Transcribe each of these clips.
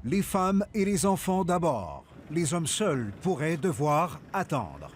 Les femmes et les enfants d'abord. Les hommes seuls pourraient devoir attendre.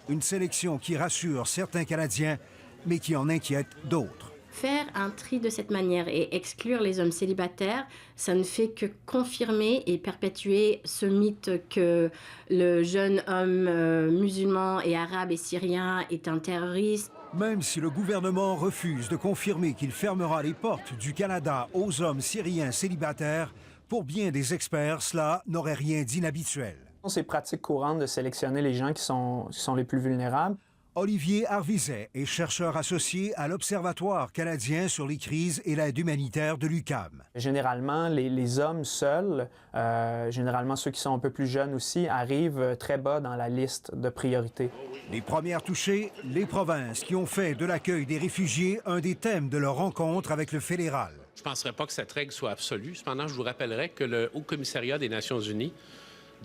Une sélection qui rassure certains Canadiens, mais qui en inquiète d'autres. Faire un tri de cette manière et exclure les hommes célibataires, ça ne fait que confirmer et perpétuer ce mythe que le jeune homme musulman et arabe et syrien est un terroriste. Même si le gouvernement refuse de confirmer qu'il fermera les portes du Canada aux hommes syriens célibataires, pour bien des experts, cela n'aurait rien d'inhabituel. C'est pratique courante de sélectionner les gens qui sont les plus vulnérables. Olivier Harvizet est chercheur associé à l'Observatoire canadien sur les crises et l'aide humanitaire de l'UQAM. Généralement, les hommes seuls, généralement ceux qui sont un peu plus jeunes aussi, arrivent très bas dans la liste de priorités. Les premières touchées, les provinces qui ont fait de l'accueil des réfugiés un des thèmes de leur rencontre avec le fédéral. Je ne penserais pas que cette règle soit absolue. Cependant, je vous rappellerai que le Haut-Commissariat des Nations unies,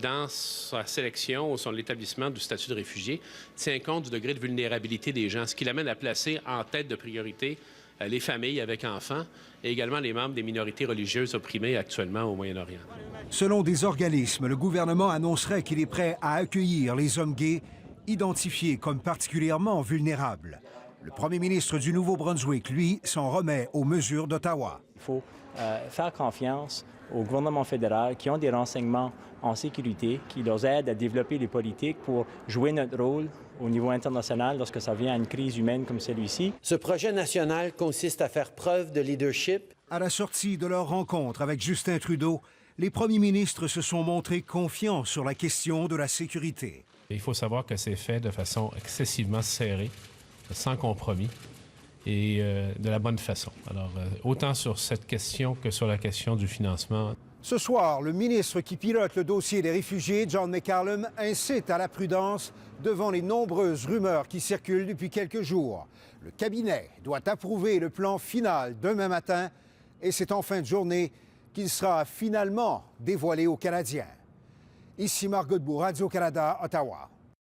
dans sa sélection ou son établissement du statut de réfugié, tient compte du degré de vulnérabilité des gens, ce qui l'amène à placer en tête de priorité les familles avec enfants et également les membres des minorités religieuses opprimées actuellement au Moyen-Orient. Selon des organismes, le gouvernement annoncerait qu'il est prêt à accueillir les hommes gays identifiés comme particulièrement vulnérables. Le premier ministre du Nouveau-Brunswick, lui, s'en remet aux mesures d'Ottawa. Il faut faire confiance au gouvernement fédéral qui ont des renseignements en sécurité, qui leur aident à développer les politiques pour jouer notre rôle au niveau international lorsque ça vient à une crise humaine comme celui-ci. Ce projet national consiste à faire preuve de leadership. À la sortie de leur rencontre avec Justin Trudeau, les premiers ministres se sont montrés confiants sur la question de la sécurité. Il faut savoir que c'est fait de façon excessivement serrée, sans compromis et de la bonne façon. Alors, autant sur cette question que sur la question du financement. Ce soir, le ministre qui pilote le dossier des réfugiés, John McCallum, incite à la prudence devant les nombreuses rumeurs qui circulent depuis quelques jours. Le cabinet doit approuver le plan final demain matin et c'est en fin de journée qu'il sera finalement dévoilé aux Canadiens. Ici Marc Godbout, Radio-Canada, Ottawa.